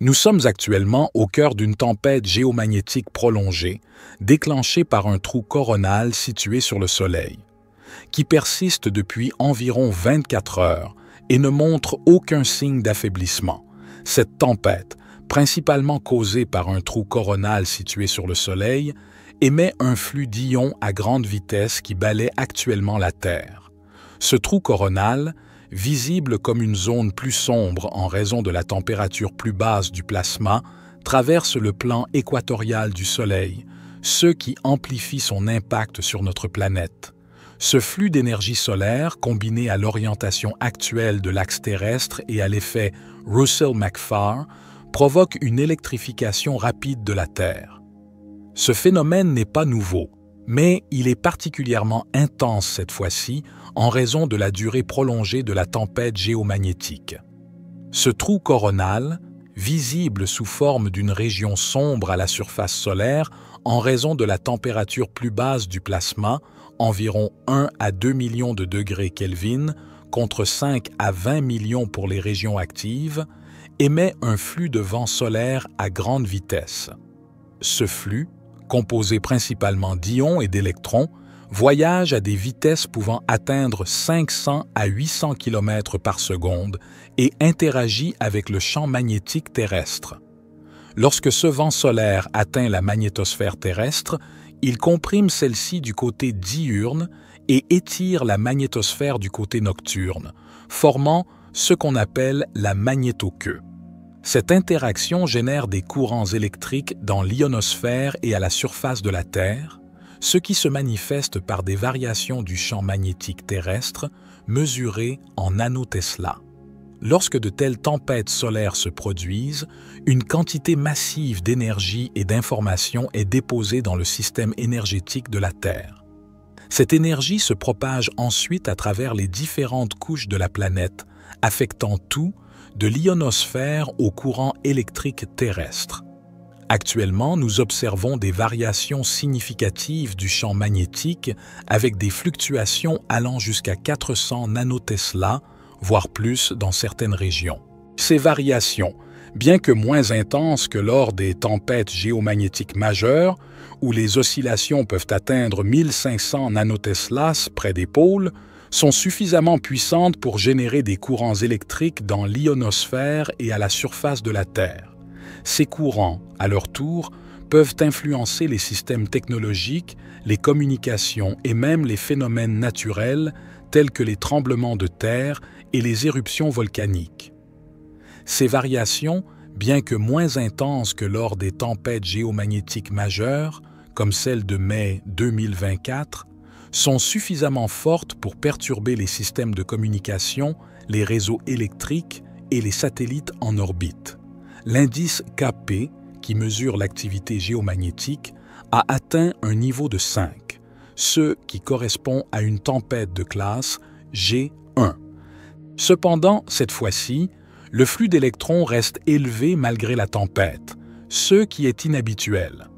Nous sommes actuellement au cœur d'une tempête géomagnétique prolongée, déclenchée par un trou coronal situé sur le Soleil, qui persiste depuis environ 24 heures et ne montre aucun signe d'affaiblissement. Cette tempête, principalement causée par un trou coronal situé sur le Soleil, émet un flux d'ions à grande vitesse qui balaie actuellement la Terre. Ce trou coronal, visible comme une zone plus sombre en raison de la température plus basse du plasma, traverse le plan équatorial du Soleil, ce qui amplifie son impact sur notre planète. Ce flux d'énergie solaire, combiné à l'orientation actuelle de l'axe terrestre et à l'effet Russell-McFarr, provoque une électrification rapide de la Terre. Ce phénomène n'est pas nouveau, mais il est particulièrement intense cette fois-ci en raison de la durée prolongée de la tempête géomagnétique. Ce trou coronal, visible sous forme d'une région sombre à la surface solaire en raison de la température plus basse du plasma, environ 1 à 2 millions de degrés Kelvin, contre 5 à 20 millions pour les régions actives, émet un flux de vent solaire à grande vitesse. Ce flux, composé principalement d'ions et d'électrons, voyage à des vitesses pouvant atteindre 500 à 800 km par seconde et interagit avec le champ magnétique terrestre. Lorsque ce vent solaire atteint la magnétosphère terrestre, il comprime celle-ci du côté diurne et étire la magnétosphère du côté nocturne, formant ce qu'on appelle la magnétoqueue. Cette interaction génère des courants électriques dans l'ionosphère et à la surface de la Terre, ce qui se manifeste par des variations du champ magnétique terrestre mesurées en nanotesla. Lorsque de telles tempêtes solaires se produisent, une quantité massive d'énergie et d'informations est déposée dans le système énergétique de la Terre. Cette énergie se propage ensuite à travers les différentes couches de la planète, affectant tout, de l'ionosphère au courant électrique terrestre. Actuellement, nous observons des variations significatives du champ magnétique avec des fluctuations allant jusqu'à 400 nanotesla, voire plus dans certaines régions. Ces variations, bien que moins intenses que lors des tempêtes géomagnétiques majeures, où les oscillations peuvent atteindre 1500 nanoteslas près des pôles, sont suffisamment puissantes pour générer des courants électriques dans l'ionosphère et à la surface de la Terre. Ces courants, à leur tour, peuvent influencer les systèmes technologiques, les communications et même les phénomènes naturels tels que les tremblements de terre et les éruptions volcaniques. Ces variations, bien que moins intenses que lors des tempêtes géomagnétiques majeures, comme celle de mai 2024, sont suffisamment fortes pour perturber les systèmes de communication, les réseaux électriques et les satellites en orbite. L'indice Kp, qui mesure l'activité géomagnétique, a atteint un niveau de 5, ce qui correspond à une tempête de classe G1. Cependant, cette fois-ci, le flux d'électrons reste élevé malgré la tempête, ce qui est inhabituel.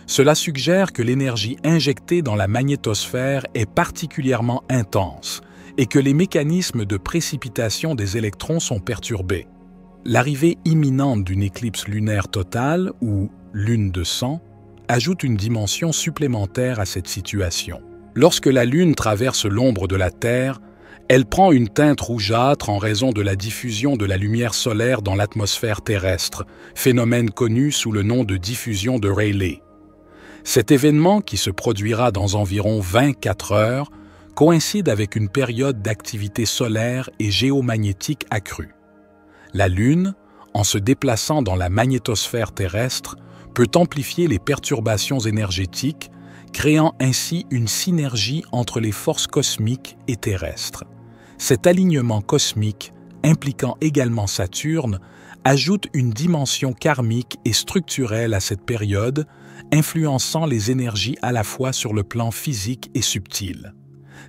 Cela suggère que l'énergie injectée dans la magnétosphère est particulièrement intense et que les mécanismes de précipitation des électrons sont perturbés. L'arrivée imminente d'une éclipse lunaire totale, ou lune de sang, ajoute une dimension supplémentaire à cette situation. Lorsque la Lune traverse l'ombre de la Terre, elle prend une teinte rougeâtre en raison de la diffusion de la lumière solaire dans l'atmosphère terrestre, phénomène connu sous le nom de diffusion de Rayleigh. Cet événement, qui se produira dans environ 24 heures, coïncide avec une période d'activité solaire et géomagnétique accrue. La Lune, en se déplaçant dans la magnétosphère terrestre, peut amplifier les perturbations énergétiques, créant ainsi une synergie entre les forces cosmiques et terrestres. Cet alignement cosmique, impliquant également Saturne, ajoute une dimension karmique et structurelle à cette période, influençant les énergies à la fois sur le plan physique et subtil.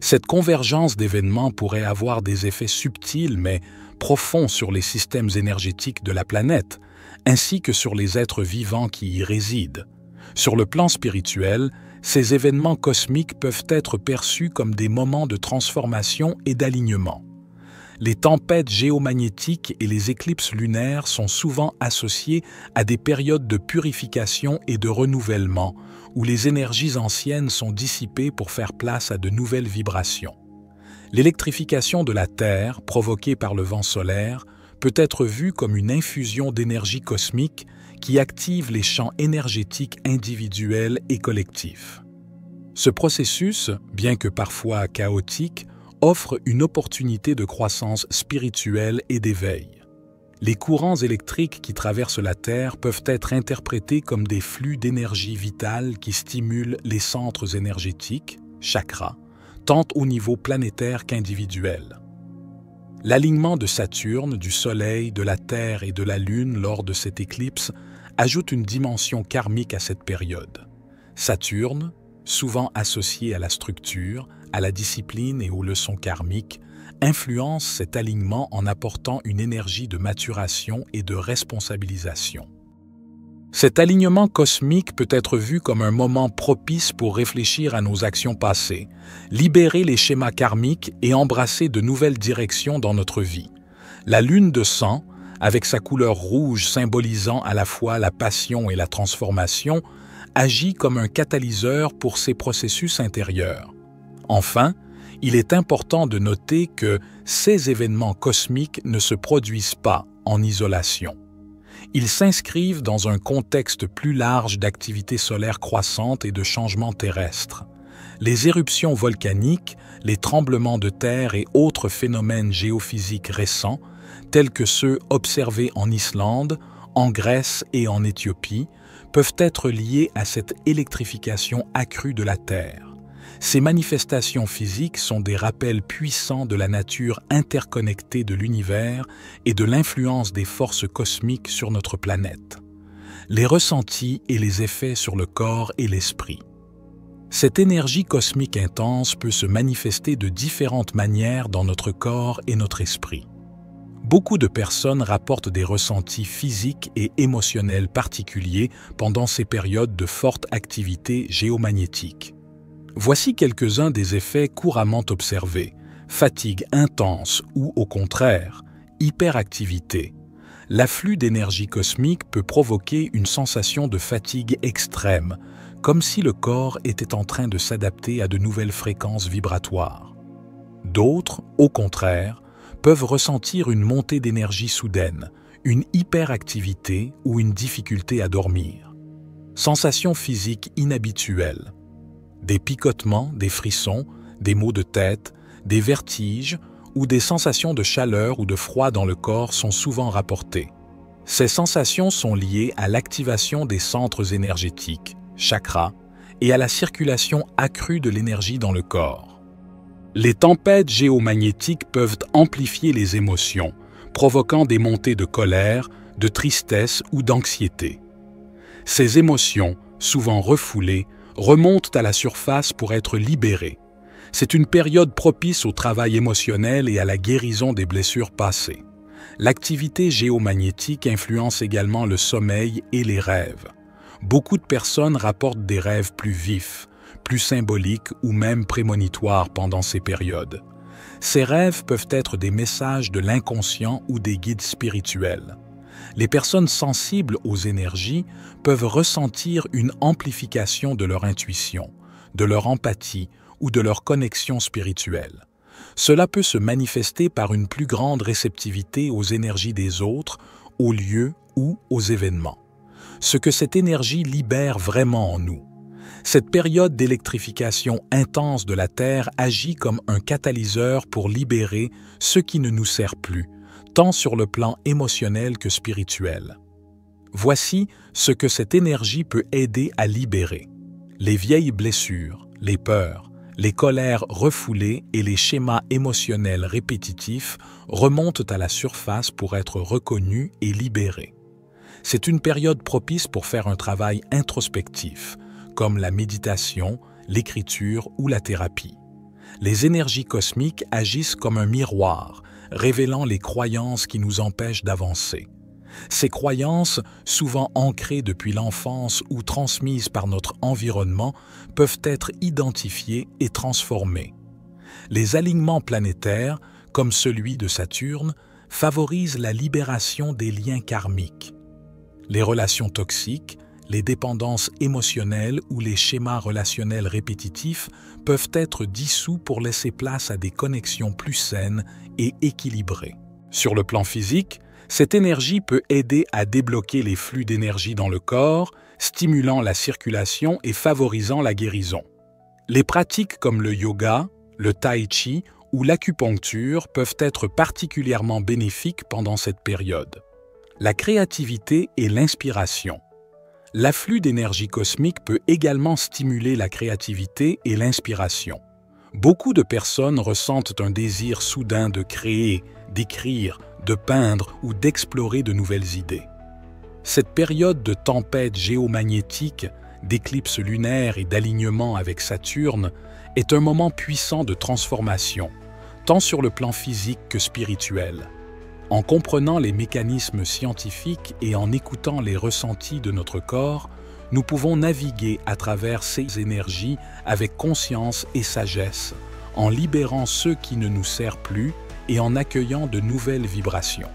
Cette convergence d'événements pourrait avoir des effets subtils mais profonds sur les systèmes énergétiques de la planète, ainsi que sur les êtres vivants qui y résident. Sur le plan spirituel, ces événements cosmiques peuvent être perçus comme des moments de transformation et d'alignement. Les tempêtes géomagnétiques et les éclipses lunaires sont souvent associées à des périodes de purification et de renouvellement, où les énergies anciennes sont dissipées pour faire place à de nouvelles vibrations. L'électrification de la Terre, provoquée par le vent solaire, peut être vue comme une infusion d'énergie cosmique qui active les champs énergétiques individuels et collectifs. Ce processus, bien que parfois chaotique, offre une opportunité de croissance spirituelle et d'éveil. Les courants électriques qui traversent la Terre peuvent être interprétés comme des flux d'énergie vitale qui stimulent les centres énergétiques, chakras, tant au niveau planétaire qu'individuel. L'alignement de Saturne, du Soleil, de la Terre et de la Lune lors de cette éclipse ajoute une dimension karmique à cette période. Saturne, souvent associé à la structure, à la discipline et aux leçons karmiques, influence cet alignement en apportant une énergie de maturation et de responsabilisation. Cet alignement cosmique peut être vu comme un moment propice pour réfléchir à nos actions passées, libérer les schémas karmiques et embrasser de nouvelles directions dans notre vie. La lune de sang, avec sa couleur rouge symbolisant à la fois la passion et la transformation, agit comme un catalyseur pour ces processus intérieurs. Enfin, il est important de noter que ces événements cosmiques ne se produisent pas en isolation. Ils s'inscrivent dans un contexte plus large d'activité solaire croissante et de changements terrestres. Les éruptions volcaniques, les tremblements de terre et autres phénomènes géophysiques récents, tels que ceux observés en Islande, en Grèce et en Éthiopie, peuvent être liés à cette électrification accrue de la Terre. Ces manifestations physiques sont des rappels puissants de la nature interconnectée de l'univers et de l'influence des forces cosmiques sur notre planète. Les ressentis et les effets sur le corps et l'esprit. Cette énergie cosmique intense peut se manifester de différentes manières dans notre corps et notre esprit. Beaucoup de personnes rapportent des ressentis physiques et émotionnels particuliers pendant ces périodes de forte activité géomagnétique. Voici quelques-uns des effets couramment observés: fatigue intense ou, au contraire, hyperactivité. L'afflux d'énergie cosmique peut provoquer une sensation de fatigue extrême, comme si le corps était en train de s'adapter à de nouvelles fréquences vibratoires. D'autres, au contraire, peuvent ressentir une montée d'énergie soudaine, une hyperactivité ou une difficulté à dormir. Sensations physiques inhabituelles. Des picotements, des frissons, des maux de tête, des vertiges ou des sensations de chaleur ou de froid dans le corps sont souvent rapportées. Ces sensations sont liées à l'activation des centres énergétiques, chakras, et à la circulation accrue de l'énergie dans le corps. Les tempêtes géomagnétiques peuvent amplifier les émotions, provoquant des montées de colère, de tristesse ou d'anxiété. Ces émotions, souvent refoulées, remontent à la surface pour être libérées. C'est une période propice au travail émotionnel et à la guérison des blessures passées. L'activité géomagnétique influence également le sommeil et les rêves. Beaucoup de personnes rapportent des rêves plus vifs, plus symboliques ou même prémonitoires pendant ces périodes. Ces rêves peuvent être des messages de l'inconscient ou des guides spirituels. Les personnes sensibles aux énergies peuvent ressentir une amplification de leur intuition, de leur empathie ou de leur connexion spirituelle. Cela peut se manifester par une plus grande réceptivité aux énergies des autres, aux lieux ou aux événements. Ce que cette énergie libère vraiment en nous. Cette période d'électrification intense de la Terre agit comme un catalyseur pour libérer ce qui ne nous sert plus, tant sur le plan émotionnel que spirituel. Voici ce que cette énergie peut aider à libérer. Les vieilles blessures, les peurs, les colères refoulées et les schémas émotionnels répétitifs remontent à la surface pour être reconnus et libérés. C'est une période propice pour faire un travail introspectif, comme la méditation, l'écriture ou la thérapie. Les énergies cosmiques agissent comme un miroir, révélant les croyances qui nous empêchent d'avancer. Ces croyances, souvent ancrées depuis l'enfance ou transmises par notre environnement, peuvent être identifiées et transformées. Les alignements planétaires, comme celui de Saturne, favorisent la libération des liens karmiques. Les relations toxiques, les dépendances émotionnelles ou les schémas relationnels répétitifs peuvent être dissous pour laisser place à des connexions plus saines et équilibrées. Sur le plan physique, cette énergie peut aider à débloquer les flux d'énergie dans le corps, stimulant la circulation et favorisant la guérison. Les pratiques comme le yoga, le tai chi ou l'acupuncture peuvent être particulièrement bénéfiques pendant cette période. La créativité et l'inspiration. L'afflux d'énergie cosmique peut également stimuler la créativité et l'inspiration. Beaucoup de personnes ressentent un désir soudain de créer, d'écrire, de peindre ou d'explorer de nouvelles idées. Cette période de tempête géomagnétique, d'éclipse lunaire et d'alignement avec Saturne est un moment puissant de transformation, tant sur le plan physique que spirituel. En comprenant les mécanismes scientifiques et en écoutant les ressentis de notre corps, nous pouvons naviguer à travers ces énergies avec conscience et sagesse, en libérant ceux qui ne nous servent plus et en accueillant de nouvelles vibrations.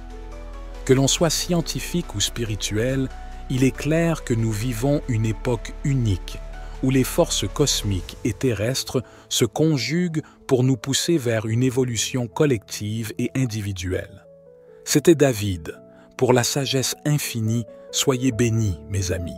Que l'on soit scientifique ou spirituel, il est clair que nous vivons une époque unique où les forces cosmiques et terrestres se conjuguent pour nous pousser vers une évolution collective et individuelle. C'était David. Pour la sagesse infinie, soyez bénis, mes amis.